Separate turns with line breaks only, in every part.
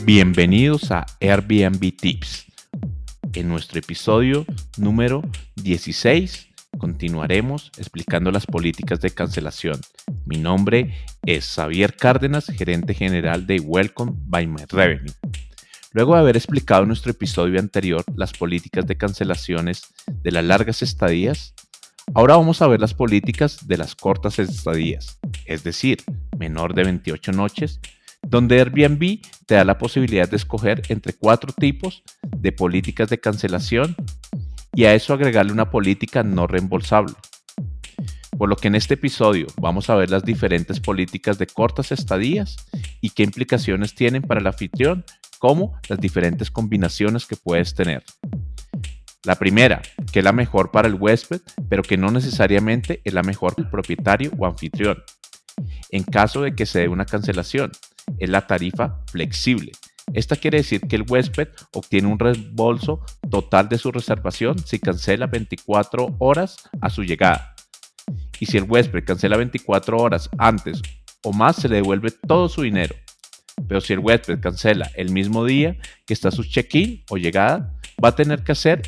Bienvenidos a Airbnb Tips. En nuestro episodio número 16 continuaremos explicando las políticas de cancelación. Mi nombre es Xavier Cárdenas, gerente general de Welcome by My Revenue. Luego de haber explicado en nuestro episodio anterior las políticas de cancelaciones de las largas estadías, ahora vamos a ver las políticas de las cortas estadías, es decir, menor de 28 noches, donde Airbnb te da la posibilidad de escoger entre 4 tipos de políticas de cancelación y a eso agregarle una política no reembolsable. Por lo que en este episodio vamos a ver las diferentes políticas de cortas estadías y qué implicaciones tienen para el anfitrión, como las diferentes combinaciones que puedes tener. La primera, que es la mejor para el huésped, pero que no necesariamente es la mejor para el propietario o anfitrión. En caso de que se dé una cancelación, es la tarifa flexible. Esta quiere decir que el huésped obtiene un reembolso total de su reservación si cancela 24 horas a su llegada. Y si el huésped cancela 24 horas antes o más, se le devuelve todo su dinero. Pero si el huésped cancela el mismo día que está su check-in o llegada, va a tener que hacer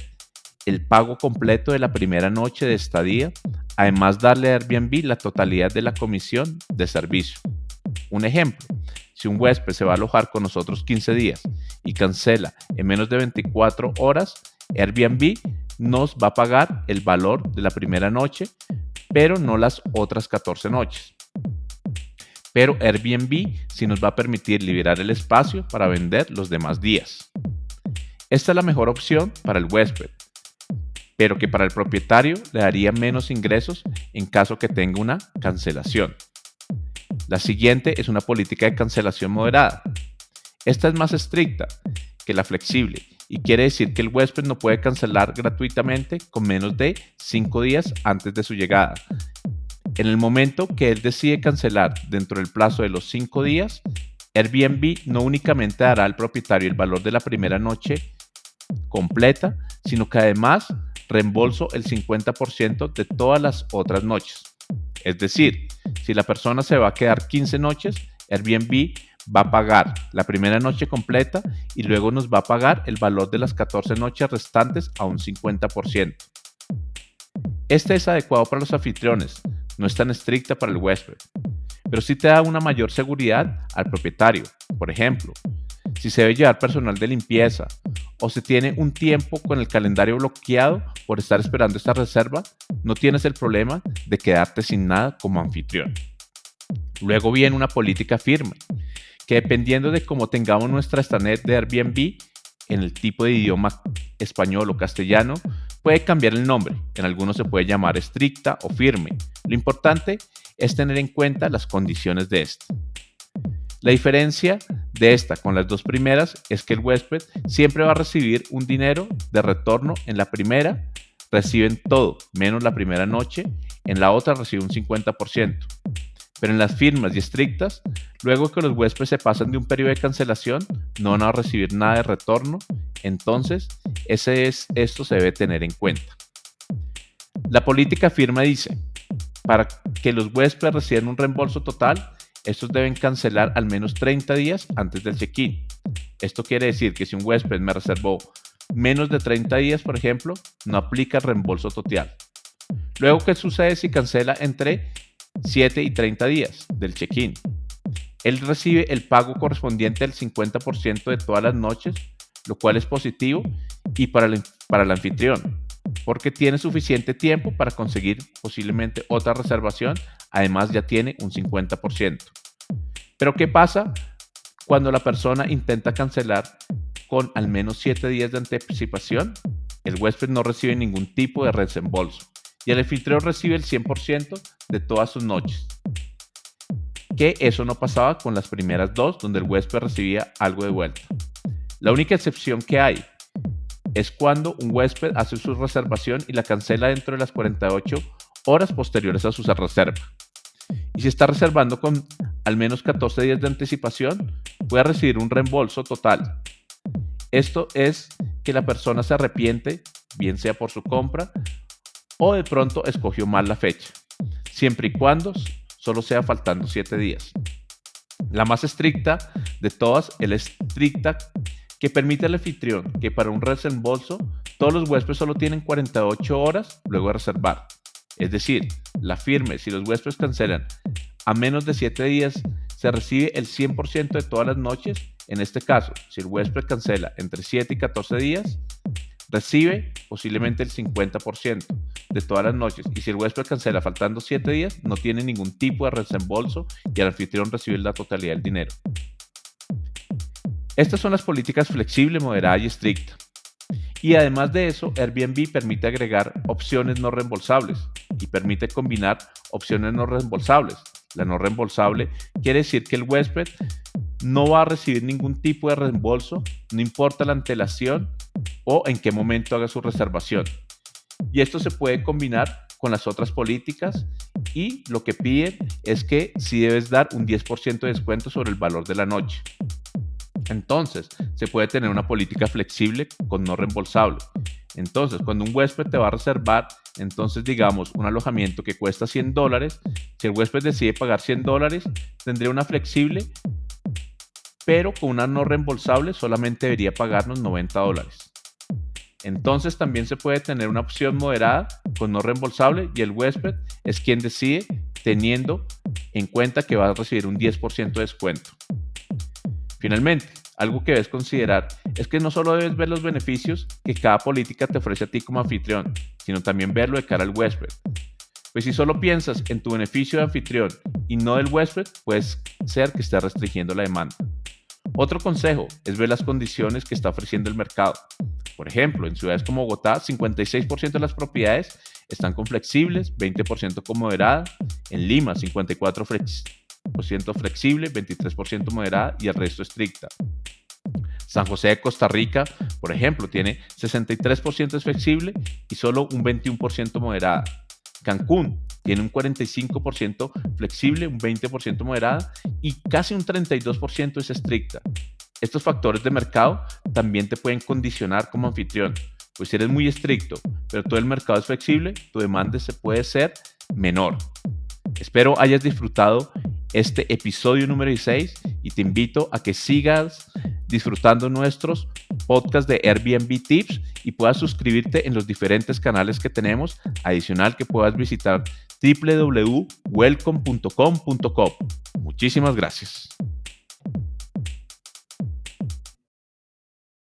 el pago completo de la primera noche de estadía, además darle a Airbnb la totalidad de la comisión de servicio. Un ejemplo, si un huésped se va a alojar con nosotros 15 días y cancela en menos de 24 horas, Airbnb nos va a pagar el valor de la primera noche, pero no las otras 14 noches. Pero Airbnb sí nos va a permitir liberar el espacio para vender los demás días. Esta es la mejor opción para el huésped, pero que para el propietario le daría menos ingresos en caso que tenga una cancelación. La siguiente es una política de cancelación moderada. Esta es más estricta que la flexible y quiere decir que el huésped no puede cancelar gratuitamente con menos de 5 días antes de su llegada. En el momento que él decide cancelar dentro del plazo de los 5 días, Airbnb no únicamente dará al propietario el valor de la primera noche completa, sino que además reembolso el 50% de todas las otras noches. Es decir, si la persona se va a quedar 15 noches, Airbnb va a pagar la primera noche completa y luego nos va a pagar el valor de las 14 noches restantes a un 50%. Este es adecuado para los anfitriones, no es tan estricta para el huésped, pero sí te da una mayor seguridad al propietario. Por ejemplo, si se debe llevar personal de limpieza o se tiene un tiempo con el calendario bloqueado por estar esperando esta reserva, no tienes el problema de quedarte sin nada como anfitrión. Luego viene una política firme, que dependiendo de cómo tengamos nuestra stanet de Airbnb, en el tipo de idioma español o castellano, puede cambiar el nombre. En algunos se puede llamar estricta o firme. Lo importante es tener en cuenta las condiciones de esta. La diferencia de esta con las dos primeras es que el huésped siempre va a recibir un dinero de retorno. En la primera reciben todo, menos la primera noche, en la otra recibe un 50%. Pero en las firmes y estrictas, luego que los huéspedes se pasan de un periodo de cancelación, no van a recibir nada de retorno, entonces esto se debe tener en cuenta. La política firme dice, para que los huéspedes reciban un reembolso total, estos deben cancelar al menos 30 días antes del check-in. Esto quiere decir que si un huésped me reservó menos de 30 días, por ejemplo, no aplica el reembolso total. Luego, ¿qué sucede si cancela entre 7 y 30 días del check-in? Él recibe el pago correspondiente al 50% de todas las noches, lo cual es positivo y para el anfitrión, porque tiene suficiente tiempo para conseguir posiblemente otra reservación, además ya tiene un 50%. Pero ¿qué pasa cuando la persona intenta cancelar con al menos 7 días de anticipación? El huésped no recibe ningún tipo de reembolso y el anfitrión recibe el 100% de todas sus noches. Que eso no pasaba con las primeras dos, donde el huésped recibía algo de vuelta. La única excepción que hay es cuando un huésped hace su reservación y la cancela dentro de las 48 horas posteriores a su reserva. Y si está reservando con al menos 14 días de anticipación, puede recibir un reembolso total. Esto es que la persona se arrepiente, bien sea por su compra o de pronto escogió mal la fecha, siempre y cuando solo sea faltando 7 días. La más estricta de todas es la estricta que permite al anfitrión que para un reembolso todos los huéspedes solo tienen 48 horas luego de reservar. Es decir, la firme, si los huéspedes cancelan a menos de 7 días, se recibe el 100% de todas las noches. En este caso, si el huésped cancela entre 7 y 14 días, recibe posiblemente el 50% de todas las noches. Y si el huésped cancela faltando 7 días, no tiene ningún tipo de reembolso y el anfitrión recibe la totalidad del dinero. Estas son las políticas flexible, moderada y estricta. Y además de eso, Airbnb permite agregar opciones no reembolsables y permite combinar opciones no reembolsables. La no reembolsable quiere decir que el huésped no va a recibir ningún tipo de reembolso, no importa la antelación o en qué momento haga su reservación. Y esto se puede combinar con las otras políticas y lo que piden es que sí debes dar un 10% de descuento sobre el valor de la noche. Entonces, se puede tener una política flexible con no reembolsable. Entonces, cuando un huésped te va a reservar, entonces digamos un alojamiento que cuesta $100, si el huésped decide pagar $100, tendría una flexible, pero con una no reembolsable solamente debería pagarnos $90. Entonces también se puede tener una opción moderada con no reembolsable y el huésped es quien decide teniendo en cuenta que va a recibir un 10% de descuento. Finalmente, algo que debes considerar es que no solo debes ver los beneficios que cada política te ofrece a ti como anfitrión, sino también verlo de cara al huésped. Pues si solo piensas en tu beneficio de anfitrión y no del huésped, puede ser que estés restringiendo la demanda. Otro consejo es ver las condiciones que está ofreciendo el mercado. Por ejemplo, en ciudades como Bogotá, 56% de las propiedades están con flexibles, 20% con moderada. En Lima, 54% flexible, 23% moderada y el resto estricta. San José de Costa Rica, por ejemplo, tiene 63% es flexible y solo un 21% moderada. Cancún tiene un 45% flexible, un 20% moderada y casi un 32% es estricta. Estos factores de mercado también te pueden condicionar como anfitrión, pues si eres muy estricto, pero todo el mercado es flexible, tu demanda se puede ser menor. Espero hayas disfrutado este episodio número 16 y te invito a que sigas disfrutando nuestros podcasts de Airbnb Tips y puedas suscribirte en los diferentes canales que tenemos. Adicional que puedas visitar www.welcome.com.co. Muchísimas gracias.